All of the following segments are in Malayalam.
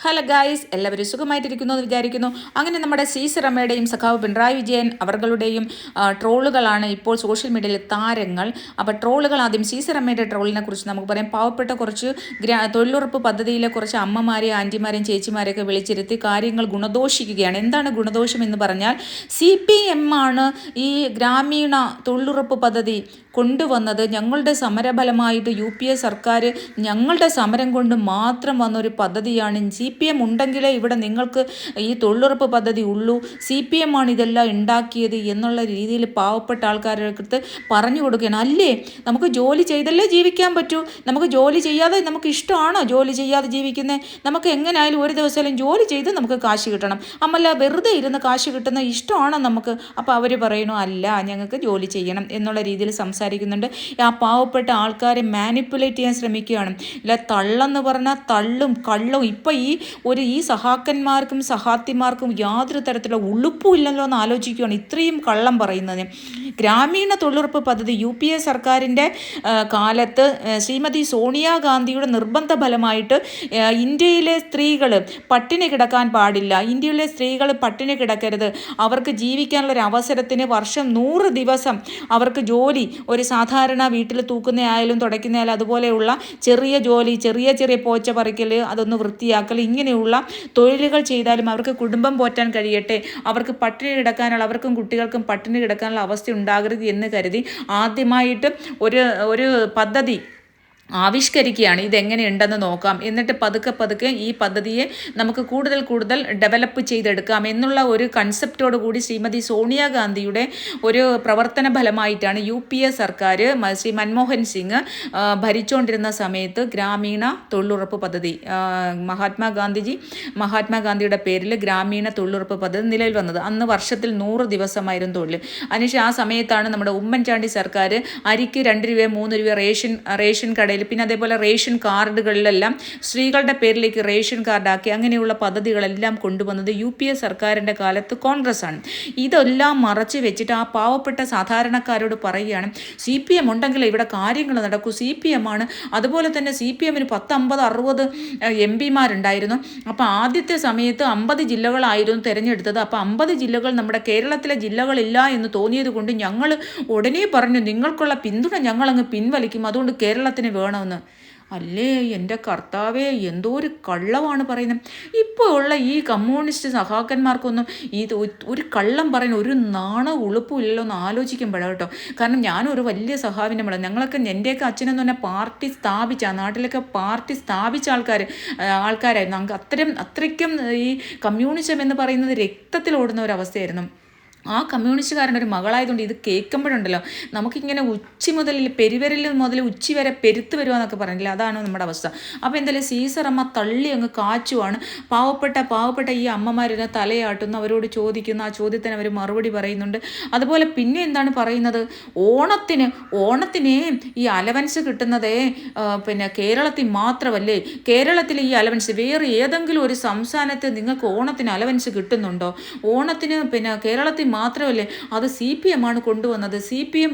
ഹലോ ഗായ്സ്, എല്ലാവരും സുഖമായിട്ടിരിക്കുന്നു എന്ന് വിചാരിക്കുന്നു. അങ്ങനെ നമ്മുടെ സീസറമ്മയുടെയും സഖാവ് പിണറായി വിജയൻ അവர்களுടെയും ട്രോളുകളാണ് ഇപ്പോൾ സോഷ്യൽ മീഡിയയിലെ താരങ്ങൾ. അപ്പോൾ ട്രോളുകൾ ആദ്യം സീസറമ്മയുടെ ട്രോളിനെ കുറിച്ച് നമുക്ക് പറയാം. പാവപ്പെട്ട കുറച്ച് തൊഴിലുറപ്പ് പദ്ധതിയിലെ കുറച്ച് അമ്മമാരെയും ആൻറ്റിമാരെയും ചേച്ചിമാരെയൊക്കെ വിളിച്ചിരുത്തി കാര്യങ്ങൾ ഗുണദോഷിക്കുകയാണ്. എന്താണ് ഗുണദോഷം എന്ന് പറഞ്ഞാൽ, CPM ആണ് ഈ ഗ്രാമീണ തൊഴിലുറപ്പ് പദ്ധതി കൊണ്ടുവന്നത്. ഞങ്ങളുടെ സമരഫലമായിട്ട് UPA സർക്കാർ ഞങ്ങളുടെ സമരം കൊണ്ട് മാത്രം വന്നൊരു പദ്ധതിയാണ്. CPM ഉണ്ടെങ്കിലേ ഇവിടെ നിങ്ങൾക്ക് ഈ തൊഴിലുറപ്പ് പദ്ധതി ഉള്ളൂ. CPM ആണ് ഇതെല്ലാം ഉണ്ടാക്കിയത് എന്നുള്ള രീതിയിൽ പാവപ്പെട്ട ആൾക്കാർക്ക് പറഞ്ഞു കൊടുക്കുകയാണ്. അല്ലേ, നമുക്ക് ജോലി ചെയ്തല്ലേ ജീവിക്കാൻ പറ്റൂ. നമുക്ക് ജോലി ചെയ്യാതെ നമുക്ക് ഇഷ്ടമാണോ ജോലി ചെയ്യാതെ ജീവിക്കുന്നത്? നമുക്ക് എങ്ങനെയായാലും ഒരു ദിവസം ജോലി ചെയ്ത് നമുക്ക് കാശ് കിട്ടണം. അമ്മല്ല വെറുതെ ഇരുന്ന് കാശ് കിട്ടുന്ന ഇഷ്ടമാണോ നമുക്ക്? അപ്പോൾ അവർ പറയണു അല്ല, ഞങ്ങൾക്ക് ജോലി ചെയ്യണം എന്നുള്ള രീതിയിൽ സംസാരിക്കുന്നുണ്ട്. ആ പാവപ്പെട്ട ആൾക്കാരെ മാനിപ്പുലേറ്റ് ചെയ്യാൻ ശ്രമിക്കുകയാണ്. ഇല്ല, തള്ളെന്ന് പറഞ്ഞാൽ തള്ളും കള്ളും. ഇപ്പം ഈ സഹാക്കന്മാർക്കും സഹാത്തിമാർക്കും യാതൊരു തരത്തിലുള്ള ഉളുപ്പും ഇല്ലല്ലോ എന്ന് ആലോചിക്കുകയാണ് ഇത്രയും കള്ളം പറയുന്നതിന്. ഗ്രാമീണ തൊഴിലുറപ്പ് പദ്ധതി UPA സർക്കാരിൻ്റെ കാലത്ത് ശ്രീമതി സോണിയാഗാന്ധിയുടെ നിർബന്ധ ഫലമായിട്ട് ഇന്ത്യയിലെ സ്ത്രീകൾ പട്ടിണി കിടക്കാൻ പാടില്ല, ഇന്ത്യയിലെ സ്ത്രീകൾ പട്ടിണി കിടക്കരുത്, അവർക്ക് ജീവിക്കാനുള്ളൊരു അവസരത്തിന് വർഷം 100 ദിവസം അവർക്ക് ജോലി, ഒരു സാധാരണ വീട്ടിൽ തൂക്കുന്നയായാലും തുടയ്ക്കുന്നയായാലും അതുപോലെയുള്ള ചെറിയ ജോലി, ചെറിയ ചെറിയ പോച്ച പറിക്കൽ, അതൊന്ന് വൃത്തിയാക്കൽ, ഇങ്ങനെയുള്ള തൊഴിലുകൾ ചെയ്താലും അവർക്ക് കുടുംബം പോറ്റാൻ കഴിയട്ടെ, അവർക്ക് പട്ടിണി കിടക്കാനുള്ള, അവർക്കും കുട്ടികൾക്കും പട്ടിണി കിടക്കാനുള്ള അവസ്ഥ ഉണ്ടാകരുത് എന്ന് കരുതി ആദ്യമായിട്ട് ഒരു പദ്ധതി ആവിഷ്കരിക്കുകയാണ്. ഇതെങ്ങനെയുണ്ടെന്ന് നോക്കാം, എന്നിട്ട് പതുക്കെ ഈ പദ്ധതിയെ നമുക്ക് കൂടുതൽ ഡെവലപ്പ് ചെയ്തെടുക്കാം എന്നുള്ള ഒരു കൺസെപ്റ്റോട് കൂടി ശ്രീമതി സോണിയാഗാന്ധിയുടെ ഒരു പ്രവർത്തന ഫലമായിട്ടാണ് UPA സർക്കാർ ശ്രീ മൻമോഹൻ സിംഗ് ഭരിച്ചുകൊണ്ടിരുന്ന സമയത്ത് ഗ്രാമീണ തൊഴിലുറപ്പ് പദ്ധതി മഹാത്മാഗാന്ധിയുടെ പേരിൽ ഗ്രാമീണ തൊഴിലുറപ്പ് പദ്ധതി നിലവിൽ വന്നത്. അന്ന് വർഷത്തിൽ 100 ദിവസമായിരുന്നു തൊഴിൽ. അതിനുശേഷം ആ സമയത്താണ് നമ്മുടെ ഉമ്മൻചാണ്ടി സർക്കാർ അരിക്ക് 2 രൂപ 3 രൂപ റേഷൻ കടയിൽ, പിന്നെ അതേപോലെ റേഷൻ കാർഡുകളിലെല്ലാം സ്ത്രീകളുടെ പേരിലേക്ക് റേഷൻ കാർഡാക്കി അങ്ങനെയുള്ള പദ്ധതികളെല്ലാം കൊണ്ടുവന്നത് UPA സർക്കാരിൻ്റെ കാലത്ത് കോൺഗ്രസ് ആണ്. ഇതെല്ലാം മറച്ചു വെച്ചിട്ട് ആ പാവപ്പെട്ട സാധാരണക്കാരോട് പറയുകയാണ്, CPM ഉണ്ടെങ്കിൽ ഇവിടെ കാര്യങ്ങൾ നടക്കൂ, CPM ആണ്. അതുപോലെ തന്നെ CPMന് 10, 50, 60 MP അപ്പോൾ ആദ്യത്തെ സമയത്ത് 50 ജില്ലകളായിരുന്നു തിരഞ്ഞെടുത്തത്. അപ്പോൾ 50 ജില്ലകൾ നമ്മുടെ കേരളത്തിലെ ജില്ലകളില്ല എന്ന് തോന്നിയത് കൊണ്ട് ഞങ്ങൾ ഉടനെ പറഞ്ഞു, നിങ്ങൾക്കുള്ള പിന്തുണ ഞങ്ങളങ്ങ് പിൻവലിക്കും, അതുകൊണ്ട് കേരളത്തിന് വേണമെന്ന്. അല്ലേ എൻ്റെ കർത്താവേ, എന്തോ ഒരു കള്ളമാണ് പറയുന്നത്. ഇപ്പോൾ ഉള്ള ഈ കമ്മ്യൂണിസ്റ്റ് സഹാക്കന്മാർക്കൊന്നും ഒരു കള്ളം പറയുന്ന ഒരു ഉളുപ്പും ഇല്ലല്ലോ എന്ന് ആലോചിക്കുമ്പോഴാണ് കേട്ടോ. കാരണം ഞാനൊരു വലിയ സഹാവിൻ്റെ മകളാണ്. ഞങ്ങളൊക്കെ എൻ്റെയൊക്കെ അച്ഛനെന്ന് പറഞ്ഞാൽ പാർട്ടി സ്ഥാപിച്ച, നാട്ടിലൊക്കെ പാർട്ടി സ്ഥാപിച്ച ആൾക്കാരായിരുന്നു. അത്രയ്ക്കും ഈ കമ്മ്യൂണിസം എന്ന് പറയുന്നത് രക്തത്തിൽ ഓടുന്ന ഒരവസ്ഥയായിരുന്നു. ആ കമ്മ്യൂണിസ്റ്റുകാരൻ്റെ ഒരു മകളായതുകൊണ്ട് ഇത് കേൾക്കുമ്പോഴുണ്ടല്ലോ നമുക്കിങ്ങനെ ഉച്ചി മുതൽ പെരുവിരൽ മുതൽ ഉച്ചി വരെ പെരുത്ത് വരുവാന്നൊക്കെ പറഞ്ഞില്ല, അതാണ് നമ്മുടെ അവസ്ഥ. അപ്പോൾ എന്തായാലും സീസറമ്മ തള്ളി അങ്ങ് കാച്ചുവാണ്. പാവപ്പെട്ട ഈ അമ്മമാരിനെ തലയാട്ടുന്നു, അവരോട് ചോദിക്കുന്നു, ആ ചോദ്യത്തിന് അവർ മറുപടി പറയുന്നുണ്ട്. അതുപോലെ പിന്നെ എന്താണ് പറയുന്നത്, ഓണത്തിന് ഈ അലവൻസ് കിട്ടുന്നതേ പിന്നെ കേരളത്തിൽ മാത്രമല്ലേ, കേരളത്തിലെ ഈ അലവൻസ് വേറെ ഏതെങ്കിലും ഒരു സംസ്ഥാനത്ത് നിങ്ങൾക്ക് ഓണത്തിന് അലവൻസ് കിട്ടുന്നുണ്ടോ? ഓണത്തിന് പിന്നെ കേരളത്തിൽ മാത്രമല്ലേ, അത് CPM ആണ് കൊണ്ടുവന്നത്. CPM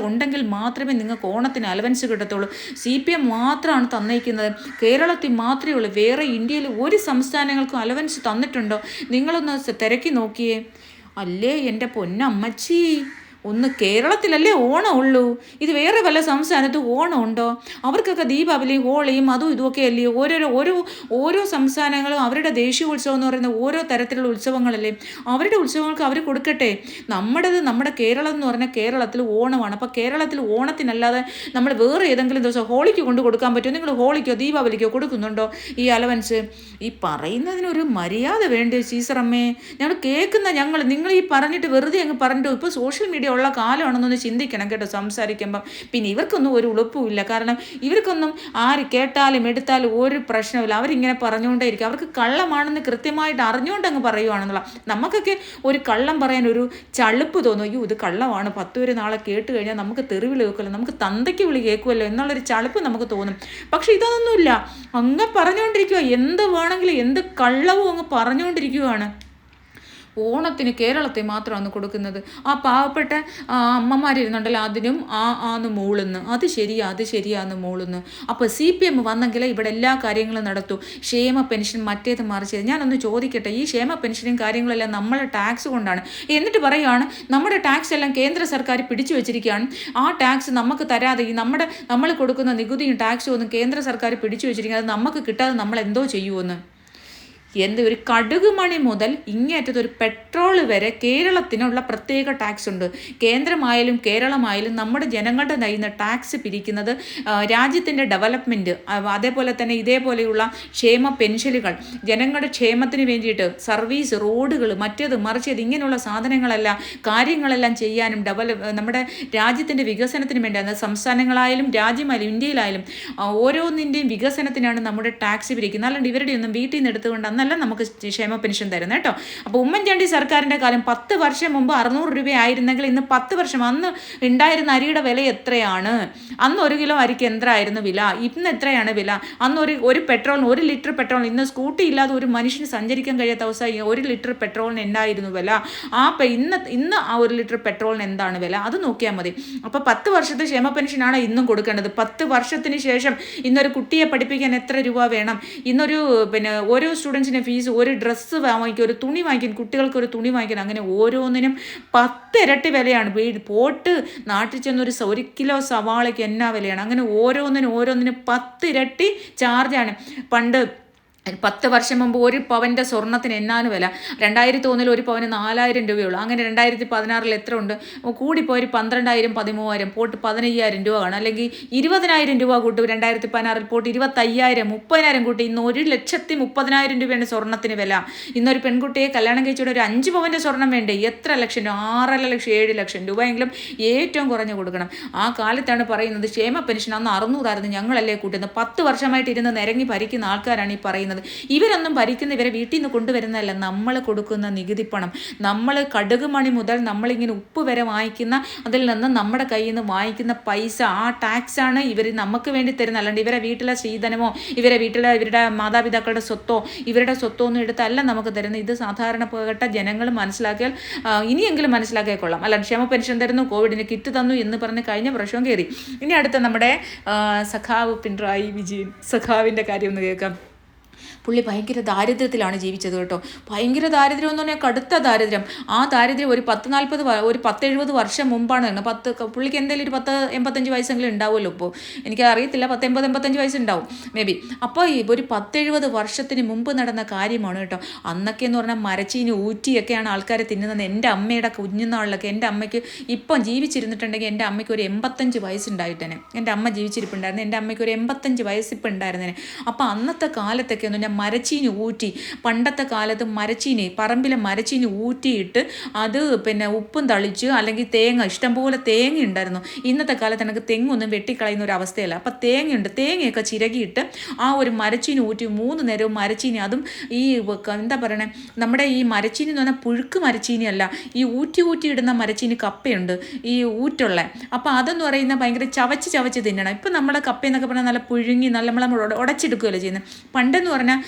ഉണ്ടെങ്കിൽ മാത്രമേ നിങ്ങൾക്ക് ഓണത്തിന് അലവൻസ് കിട്ടത്തുള്ളൂ. CPM മാത്രമാണ് തന്നേക്കുന്നത്, കേരളത്തിൽ മാത്രമേ ഉള്ളൂ, വേറെ ഇന്ത്യയിൽ ഒരു സംസ്ഥാനങ്ങൾക്കും അലവൻസ് തന്നിട്ടുണ്ടോ? നിങ്ങളൊന്ന് തിരക്കി നോക്കിയേ. അല്ലേ എൻ്റെ പൊന്നമ്മച്ചി, ഒന്ന് കേരളത്തിലല്ലേ ഓണം ഉള്ളൂ, ഇത് വേറെ വല്ല സംസ്ഥാനത്ത് ഓണം ഉണ്ടോ? അവർക്കൊക്കെ ദീപാവലിയും ഹോളിയും അതും ഇതുമൊക്കെ അല്ലേ. ഓരോ സംസ്ഥാനങ്ങളും അവരുടെ ദേശീയോത്സവം എന്ന് പറയുന്ന ഓരോ തരത്തിലുള്ള ഉത്സവങ്ങളല്ലേ, അവരുടെ ഉത്സവങ്ങൾക്ക് അവർ കൊടുക്കട്ടെ. നമ്മുടെ കേരളം എന്ന് പറഞ്ഞാൽ കേരളത്തിൽ ഓണമാണ്. അപ്പോൾ കേരളത്തിൽ ഓണത്തിനല്ലാതെ നമ്മൾ വേറെ ഏതെങ്കിലും ദിവസം ഹോളിക്ക് കൊണ്ട് കൊടുക്കാൻ പറ്റുമോ? നിങ്ങൾ ഹോളിക്കോ ദീപാവലിക്കോ കൊടുക്കുന്നുണ്ടോ ഈ അലവൻസ്? ഈ പറയുന്നതിനൊരു മര്യാദ വേണ്ടേ സീസറമ്മേ? നിങ്ങൾ ഈ പറഞ്ഞിട്ട് വെറുതെ അങ്ങ് പറഞ്ഞിട്ട് ഇപ്പോൾ സോഷ്യൽ മീഡിയ ഉള്ള കാലമാണെന്നൊന്ന് ചിന്തിക്കണം കേട്ടോ സംസാരിക്കുമ്പം. പിന്നെ ഇവർക്കൊന്നും ഒരു ഉളുപ്പുമില്ല. കാരണം ഇവർക്കൊന്നും ആര് കേട്ടാലും എടുത്താലും ഒരു പ്രശ്നമില്ല, അവരിങ്ങനെ പറഞ്ഞുകൊണ്ടേയിരിക്കും. അവർക്ക് കള്ളമാണെന്ന് കൃത്യമായിട്ട് അറിഞ്ഞുകൊണ്ട് അങ്ങ് പറയുവാണെന്നുള്ള. നമുക്കൊക്കെ ഒരു കള്ളം പറയാൻ ഒരു ചളുപ്പ് തോന്നും. അയ്യോ ഇത് കള്ളമാണ്, 10 പേര് നാളെ കേട്ട് കഴിഞ്ഞാൽ നമുക്ക് തെറിവിളി കേൾക്കുമല്ലോ, നമുക്ക് തന്തയ്ക്ക് വിളി കേൾക്കുമല്ലോ എന്നുള്ളൊരു ചളുപ്പ് നമുക്ക് തോന്നും. പക്ഷെ ഇതൊന്നുമില്ല, അങ്ങ് പറഞ്ഞുകൊണ്ടിരിക്കുക, എന്ത് വേണമെങ്കിലും എന്ത് കള്ളവും അങ്ങ് പറഞ്ഞുകൊണ്ടിരിക്കുകയാണ്. ഓണത്തിന് കേരളത്തെ മാത്രമാണ് കൊടുക്കുന്നത്. ആ പാവപ്പെട്ട അമ്മമാരിരുന്നുണ്ടല്ലോ അതിനും ആന്ന് മൂളുന്നു, അത് ശരിയാന്ന് മൂളുന്നു. അപ്പോൾ CPM വന്നെങ്കിലേ ഇവിടെ എല്ലാ കാര്യങ്ങളും നടത്തൂ. ക്ഷേമ പെൻഷൻ മറ്റേത് മറിച്ചത്. ഞാനൊന്ന് ചോദിക്കട്ടെ, ഈ ക്ഷേമ പെൻഷനും കാര്യങ്ങളെല്ലാം നമ്മളെ ടാക്സ് കൊണ്ടാണ്. എന്നിട്ട് പറയുകയാണ് നമ്മുടെ ടാക്സ് എല്ലാം കേന്ദ്ര സർക്കാർ പിടിച്ചു വെച്ചിരിക്കുകയാണ്, ആ ടാക്സ് നമുക്ക് തരാതെ ഈ നമ്മൾ കൊടുക്കുന്ന നികുതിയും ടാക്സും ഒന്നും കേന്ദ്ര സർക്കാർ പിടിച്ചു വെച്ചിരിക്കുന്നത് നമുക്ക് കിട്ടാതെ നമ്മൾ എന്തോ ചെയ്യുമെന്ന്. ഒരു കടുക് മണി മുതൽ ഇങ്ങേറ്റത്ത് ഒരു പെട്രോൾ വരെ കേരളത്തിനുള്ള പ്രത്യേക ടാക്സ് ഉണ്ട്. കേന്ദ്രമായാലും കേരളമായാലും നമ്മുടെ ജനങ്ങളുടെ കയ്യിൽ നിന്ന് ടാക്സ് പിരിക്കുന്നത് രാജ്യത്തിൻ്റെ ഡെവലപ്മെൻറ്റ്, അതേപോലെ തന്നെ ഇതേപോലെയുള്ള ക്ഷേമ പെൻഷനുകൾ, ജനങ്ങളുടെ ക്ഷേമത്തിന് വേണ്ടിയിട്ട് സർവീസ്, റോഡുകൾ, മറ്റേത് മറിച്ചത് ഇങ്ങനെയുള്ള കാര്യങ്ങളെല്ലാം ചെയ്യാനും നമ്മുടെ രാജ്യത്തിൻ്റെ വികസനത്തിന് വേണ്ടിയാണ്. സംസ്ഥാനങ്ങളായാലും രാജ്യമായാലും ഇന്ത്യയിലായാലും ഓരോന്നിൻ്റെയും വികസനത്തിനാണ് നമ്മുടെ ടാക്സ് പിരിക്കുന്നത്. അല്ലാണ്ട് ഇവരുടെ ഒന്നും വീട്ടിൽ നിന്ന് എടുത്തുകൊണ്ട് അന്നല്ല നമുക്ക് ക്ഷേമ പെൻഷൻ തരുന്നത് കേട്ടോ. അപ്പോൾ ഉമ്മൻചാണ്ടി സർക്കാരിൻ്റെ കാലം 10 വർഷം മുമ്പ് 600 രൂപയായിരുന്നെങ്കിൽ ഇന്ന് 10 വർഷം അന്ന് ഉണ്ടായിരുന്ന അരിയുടെ വില എത്രയാണ്? അന്ന് 1 കിലോ അരിക്ക് എത്രയായിരുന്നു വില? ഇന്ന് എത്രയാണ് വില? അന്ന് ഒരു പെട്രോളിന് 1 ലിറ്റർ പെട്രോൾ, ഇന്ന് സ്കൂട്ടി ഇല്ലാതെ ഒരു മനുഷ്യന് സഞ്ചരിക്കാൻ കഴിയാത്ത അവസ്ഥ. 1 ലിറ്റർ പെട്രോളിന് എന്തായിരുന്നു വില? ഇന്ന് ആ 1 ലിറ്റർ പെട്രോളിന് എന്താണ് വില? അത് നോക്കിയാൽ മതി. അപ്പോൾ 10 വർഷത്തെ ക്ഷേമ പെൻഷനാണ് ഇന്നും കൊടുക്കേണ്ടത്. 10 വർഷത്തിന് ശേഷം ഇന്നൊരു കുട്ടിയെ പഠിപ്പിക്കാൻ എത്ര രൂപ വേണം? ഇന്നൊരു ഓരോ സ്റ്റുഡൻസിന് ഫീസ്, ഒരു ഡ്രസ്സ് വാങ്ങിക്കും, ഒരു തുണി വാങ്ങിക്കും, കുട്ടികൾക്ക് ഒരു തുണി വാങ്ങിക്കണം, അങ്ങനെ ഓരോന്നിനും 10 ഇരട്ടി വിലയാണ്. പോട്ട് നാട്ടിൽ ചെന്നൊരു 1 കിലോ സവാളയ്ക്ക് എന്നാ വിലയാണ്? അങ്ങനെ ഓരോന്നിനും 10 ഇരട്ടി ചാർജാണ്. പണ്ട് 10 വർഷം മുമ്പ് 1 പവൻ്റെ സ്വർണ്ണത്തിന് എന്നാണ് വില? 2001 1 പവന് 4000 രൂപയുള്ളൂ. അങ്ങനെ 2016 എത്ര ഉണ്ട്? കൂടിപ്പോയി 12,000 13,000 പോട്ട് 15,000 രൂപ കാണും. അല്ലെങ്കിൽ 20,000 രൂപ കൂട്ടും. 2016 പോട്ട് 25,000 30,000 കൂട്ടി. ഇന്ന് 1,30,30,000 രൂപയാണ് സ്വർണ്ണത്തിന് വില. ഇന്നൊരു പെൺകുട്ടിയെ കല്യാണം കഴിച്ചുകൊണ്ട് ഒരു 5 പവൻ്റെ സ്വർണ്ണം വേണ്ടേ? എത്ര ലക്ഷം രൂപ? 6 ലക്ഷം 7 ലക്ഷം രൂപയെങ്കിലും ഏറ്റവും കുറഞ്ഞ് കൊടുക്കണം. ആ കാലത്താണ് പറയുന്നത് ക്ഷേമ പെൻഷൻ അന്ന് 600 ആയിരുന്നു, ഞങ്ങളല്ലേ കൂട്ടുന്നത്. 10 വർഷമായിട്ട് ഇരുന്ന് നിരങ്ങി ഭരിക്കുന്ന ആൾക്കാരാണ് ഈ പറയുന്നത്. ഇവരൊന്നും ഭരിക്കുന്ന ഇവരെ വീട്ടിൽ നിന്ന് കൊണ്ടുവരുന്നതല്ല, നമ്മൾ കൊടുക്കുന്ന നികുതി പണം. നമ്മൾ കടുക് മണി മുതൽ നമ്മളിങ്ങനെ ഉപ്പ് വരെ വാങ്ങിക്കുന്ന, അതിൽ നിന്ന് നമ്മുടെ കയ്യിൽ നിന്ന് വാങ്ങിക്കുന്ന പൈസ, ആ ടാക്സാണ് ഇവർ നമുക്ക് വേണ്ടി തരുന്നത്. അല്ലാണ്ട് ഇവരെ വീട്ടിലെ സ്ത്രീധനമോ ഇവരുടെ മാതാപിതാക്കളുടെ സ്വത്തോ ഇവരുടെ സ്വത്തോ ഒന്നും എടുത്തല്ല നമുക്ക് തരുന്നത്. ഇത് സാധാരണപ്പെട്ട ജനങ്ങൾ മനസ്സിലാക്കിയാൽ ഇനിയെങ്കിലും മനസ്സിലാക്കിയാൽ കൊള്ളാം. അല്ല, ക്ഷേമ പെൻഷൻ തരുന്നു, കോവിഡിന് കിറ്റ് തന്നു എന്ന് പറഞ്ഞ് കഴിഞ്ഞ പ്രാവശ്യം കയറി. ഇനി അടുത്ത നമ്മുടെ സഖാവ് പിണറായി വിജയൻ സഖാവിൻ്റെ കാര്യം ഒന്ന് കേൾക്കാം. പുള്ളി ഭയങ്കര ദാരിദ്ര്യത്തിലാണ് ജീവിച്ചത് കേട്ടോ. ഭയങ്കര ദാരിദ്ര്യം എന്ന് പറഞ്ഞാൽ കടുത്ത ദാരിദ്ര്യം. ആ ദാരിദ്ര്യം ഒരു 10-70 വർഷം മുമ്പാണ്. പുള്ളിക്ക് എന്തെങ്കിലും ഒരു 10-85 വയസ്സെങ്കിലും ഉണ്ടാവുമല്ലോ. ഇപ്പോൾ എനിക്ക് അറിയത്തില്ല, 10-80-85 വയസ്സുണ്ടാവും മേ ബി. അപ്പോൾ ഒരു 10-70 വർഷത്തിന് മുമ്പ് നടന്ന കാര്യമാണ് കേട്ടോ. അന്നൊക്കെ എന്ന് പറഞ്ഞാൽ മരച്ചീനി ഊറ്റിയൊക്കെയാണ് ആൾക്കാർ തിന്നുന്നത്. എൻ്റെ അമ്മയുടെ കുഞ്ഞുനാളിലൊക്കെ എൻ്റെ അമ്മയ്ക്ക് ഇപ്പം ജീവിച്ചിരുന്നിട്ടുണ്ടെങ്കിൽ എൻ്റെ അമ്മയ്ക്ക് ഒരു 85 വയസ്സുണ്ടായിട്ടേനെ. എൻ്റെ അമ്മ ജീവിച്ചിരിപ്പുണ്ടായിരുന്നു. എൻ്റെ അമ്മയ്ക്ക് ഒരു 85 വയസ്സിപ്പോൾ ഉണ്ടായിരുന്നേനെ. അപ്പോൾ അന്നത്തെ കാലത്തൊക്കെ എന്ന് പറഞ്ഞാൽ മരച്ചീനി ഊറ്റി, പണ്ടത്തെ കാലത്ത് പറമ്പിലെ മരച്ചീനി ഊറ്റിയിട്ട് അത് ഉപ്പും തളിച്ച്, അല്ലെങ്കിൽ ഇഷ്ടംപോലെ തേങ്ങ ഉണ്ടായിരുന്നു. ഇന്നത്തെ കാലത്ത് എനിക്ക് തെങ്ങൊന്നും വെട്ടിക്കളയുന്ന ഒരു അവസ്ഥയല്ല. അപ്പം തേങ്ങയൊക്കെ ചിരകിയിട്ട് ആ ഒരു മരച്ചീനി ഊറ്റി 3 നേരവും മരച്ചീനി, അതും ഈ എന്താ പറയണേ, നമ്മുടെ ഈ മരച്ചീനി എന്ന് പറഞ്ഞാൽ പുഴുക്ക് മരച്ചീനി അല്ല, ഈ ഊറ്റിയിടുന്ന മരച്ചീനി കപ്പയുണ്ട്, ഈ ഊറ്റുള്ള. അപ്പം അതെന്ന് പറയുന്നത് ഭയങ്കര ചവച്ച് തിന്നണം. ഇപ്പം നമ്മുടെ കപ്പയെന്നൊക്കെ പറഞ്ഞാൽ നല്ല പുഴുങ്ങി നമ്മൾ ഉടച്ചെടുക്കുകയല്ലേ ചെയ്യുന്നത്. പണ്ടെന്ന് പറഞ്ഞാൽ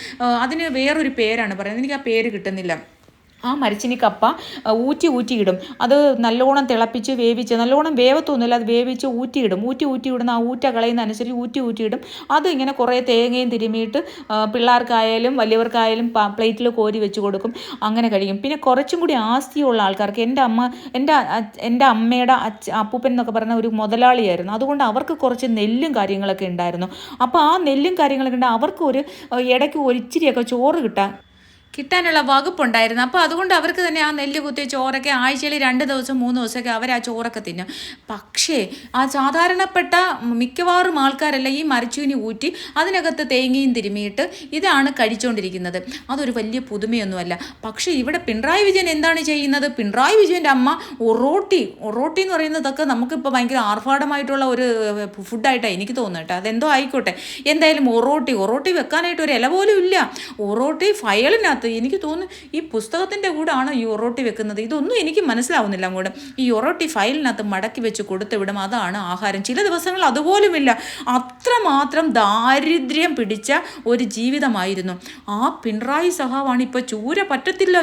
അതിന് വേറൊരു പേരാണ് പറയുന്നത്, എനിക്ക് ആ പേര് കിട്ടുന്നില്ല. ആ മരച്ചിനി കപ്പ ഊറ്റിയിടും. അത് നല്ലോണം തിളപ്പിച്ച് വേവിച്ച്, നല്ലോണം വേവത്തൊന്നുമില്ല, അത് വേവിച്ച് ഊറ്റിയിടുന്ന ആ ഊറ്റ കളയുന്ന അനുസരിച്ച് ഊറ്റിയിടും. അത് ഇങ്ങനെ കുറേ തേങ്ങയും തിരുമിയിട്ട് പിള്ളേർക്കായാലും വലിയവർക്കായാലും പ്ലേറ്റിൽ കോരി വെച്ച് കൊടുക്കും. അങ്ങനെ കഴിയും. പിന്നെ കുറച്ചും കൂടി ആസ്തിയുള്ള ആൾക്കാർക്ക്, എൻ്റെ അമ്മയുടെ അപ്പൂപ്പൻ എന്നൊക്കെ പറഞ്ഞ ഒരു മുതലാളിയായിരുന്നു. അതുകൊണ്ട് അവർക്ക് കുറച്ച് നെല്ലും കാര്യങ്ങളൊക്കെ ഉണ്ടായിരുന്നു. അപ്പോൾ ആ നെല്ലും കാര്യങ്ങളൊക്കെ ഉണ്ട്, അവർക്ക് ഇടയ്ക്ക് ഒരിച്ചിരിയൊക്കെ ചോറ് കിട്ടാനുള്ള വകുപ്പുണ്ടായിരുന്നു. അപ്പോൾ അതുകൊണ്ട് അവർക്ക് തന്നെ ആ നെല്ല് കുത്തിയ ചോറൊക്കെ ആഴ്ചയിൽ 2 ദിവസം 3 ദിവസമൊക്കെ അവർ ആ ചോറൊക്കെ തിന്നും. പക്ഷേ ആ സാധാരണപ്പെട്ട മിക്കവാറും ആൾക്കാരെല്ലാം ഈ മരച്ചീനി ഊറ്റി അതിനകത്ത് തേങ്ങയും തിരുമിയിട്ട് ഇതാണ് കഴിച്ചുകൊണ്ടിരിക്കുന്നത്. അതൊരു വലിയ പുതുമയൊന്നുമല്ല. പക്ഷേ ഇവിടെ പിണറായി വിജയൻ എന്താണ് ചെയ്യുന്നത്? പിണറായി വിജയൻ്റെ അമ്മ ഒറോട്ടി എന്ന് പറയുന്നതൊക്കെ നമുക്കിപ്പോൾ ഭയങ്കര ആർഭാടമായിട്ടുള്ള ഒരു ഫുഡായിട്ടാണ് എനിക്ക് തോന്നുന്നത് കേട്ടോ. അതെന്തോ ആയിക്കോട്ടെ. എന്തായാലും ഒറോട്ടി വെക്കാനായിട്ട് ഒരു ഇല പോലും ഇല്ല. ഒറോട്ടി ഫയലിനകത്ത് ഫയലിനകത്ത് എനിക്ക് തോന്നുന്നു ഈ പുസ്തകത്തിൻ്റെ കൂടാണ് ഈ ഒറോട്ടി വെക്കുന്നത്. ഇതൊന്നും എനിക്ക് മനസ്സിലാവുന്നില്ല അങ്ങോട്ട്. ഈ ഒറോട്ടി ഫയലിനകത്ത് മടക്കി വെച്ച് കൊടുത്തു വിടും, അതാണ് ആഹാരം. ചില ദിവസങ്ങൾ അതുപോലുമില്ല. അത്രമാത്രം ദാരിദ്ര്യം പിടിച്ച ഒരു ജീവിതമായിരുന്നു. ആ പിണറായി സഖാവാണ് ഇപ്പോൾ ചൂര പറ്റത്തില്ല,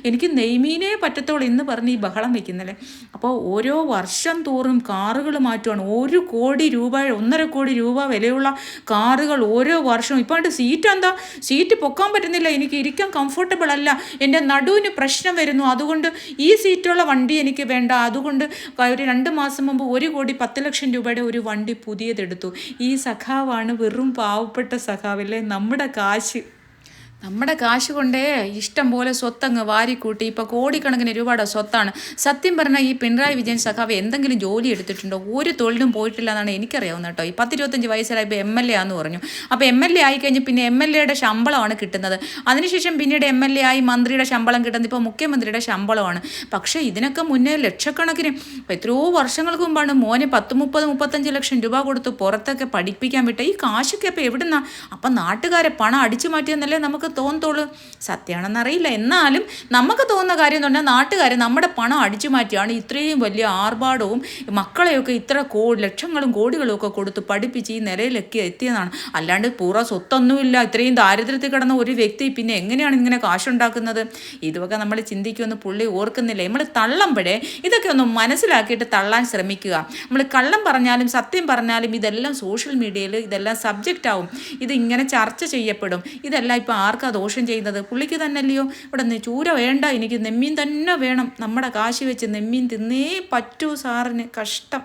എനിക്ക് നെയ്മീനേ പറ്റത്തുള്ളൂ എന്ന് പറഞ്ഞ് ഈ ബഹളം വയ്ക്കുന്നല്ലേ. അപ്പോൾ ഓരോ വർഷം തോറും കാറുകൾ മാറ്റുവാണ്. 1 കോടി രൂപ 1.5 കോടി രൂപ വിലയുള്ള കാറുകൾ ഓരോ വർഷവും. ഇപ്പോൾ സീറ്റ് പൊക്കാൻ പറ്റുന്നില്ല, എനിക്ക് ഇരിക്കാൻ കംഫർട്ടബിൾ അല്ല, എൻ്റെ നടുവിന് പ്രശ്നം വരുന്നു, അതുകൊണ്ട് ഈ സീറ്റുള്ള വണ്ടി എനിക്ക് വേണ്ട. അതുകൊണ്ട് ഒരു 2 മാസം മുമ്പ് 1,10,00,000 രൂപയുടെ ഒരു വണ്ടി പുതിയതെടുത്തു. ഈ സഖാവാണ് വെറും പാവപ്പെട്ട സഖാവല്ലേ. നമ്മുടെ കാശ് കൊണ്ടേ ഇഷ്ടം പോലെ സ്വത്തങ്ങ് വാരിക്കൂട്ടി ഇപ്പോൾ കോടിക്കണക്കിന് രൂപയുടെ സ്വത്താണ്. സത്യം പറഞ്ഞാൽ ഈ പിണറായി വിജയൻ സഖാവ് എന്തെങ്കിലും ജോലി എടുത്തിട്ടുണ്ടോ? ഒരു തൊഴിലും പോയിട്ടില്ല എന്നാണ് എനിക്കറിയാവുന്നത് കേട്ടോ. ഈ 10-25 വയസ്സിലായപ്പോൾ MLA ആണെന്ന് പറഞ്ഞു. അപ്പോൾ MLA ആയിക്കഴിഞ്ഞ് പിന്നെ MLAയുടെ ശമ്പളമാണ് കിട്ടുന്നത്. അതിനുശേഷം പിന്നീട് MLA ആയി മന്ത്രിയുടെ ശമ്പളം കിട്ടുന്നത്, ഇപ്പോൾ മുഖ്യമന്ത്രിയുടെ ശമ്പളമാണ്. പക്ഷേ ഇതിനൊക്കെ മുന്നേ ലക്ഷക്കണക്കിന് എത്രയോ വർഷങ്ങൾക്ക് മുമ്പാണ് മോനെ 10-30-35 ലക്ഷം രൂപ കൊടുത്ത് പുറത്തൊക്കെ പഠിപ്പിക്കാൻ വിട്ട. ഈ കാശൊക്കെ അപ്പോൾ എവിടുന്നാ? അപ്പം നാട്ടുകാരെ പണം അടിച്ചു മാറ്റിയെന്നല്ലേ നമുക്ക് തോന്നത്തുള്ളൂ. സത്യമാണെന്നറിയില്ല, എന്നാലും നമുക്ക് തോന്നുന്ന കാര്യം എന്ന് പറഞ്ഞാൽ നാട്ടുകാർ നമ്മുടെ പണം അടിച്ചു മാറ്റിയാണ് ഇത്രയും വലിയ ആർഭാടവും മക്കളെയൊക്കെ ഇത്ര ലക്ഷങ്ങളും കോടികളും ഒക്കെ കൊടുത്ത് പഠിപ്പിച്ച് ഈ നിലയിലൊക്കെ എത്തിയതാണ്. അല്ലാണ്ട് പൂറ സ്വത്തൊന്നുമില്ല. ഇത്രയും ദാരിദ്ര്യത്തിൽ കിടന്ന ഒരു വ്യക്തി പിന്നെ എങ്ങനെയാണ് ഇങ്ങനെ കാശുണ്ടാക്കുന്നത്? ഇതൊക്കെ നമ്മൾ ചിന്തിക്കുമെന്ന് പുള്ളി ഓർക്കുന്നില്ല. നമ്മൾ തള്ളുമ്പോഴേ ഇതൊക്കെ ഒന്ന് മനസ്സിലാക്കിയിട്ട് തള്ളാൻ ശ്രമിക്കുക. നമ്മൾ കള്ളം പറഞ്ഞാലും സത്യം പറഞ്ഞാലും ഇതെല്ലാം സോഷ്യൽ മീഡിയയിൽ ഇതെല്ലാം സബ്ജക്റ്റ് ആവും. ഇതിങ്ങനെ ചർച്ച ചെയ്യപ്പെടും. ഇതെല്ലാം ഇപ്പോൾ ആർക്കാ ദോഷം ചെയ്യുന്നത്? പുള്ളിക്ക് തന്നെയല്ലയോ. ഇവിടെ ചൂര വേണ്ട, എനിക്ക് നെമ്മീൻ തന്നെ വേണം. നമ്മുടെ കാശ് വെച്ച് നെമ്മീൻ തിന്നേ പറ്റൂ സാറിന്. കഷ്ടം.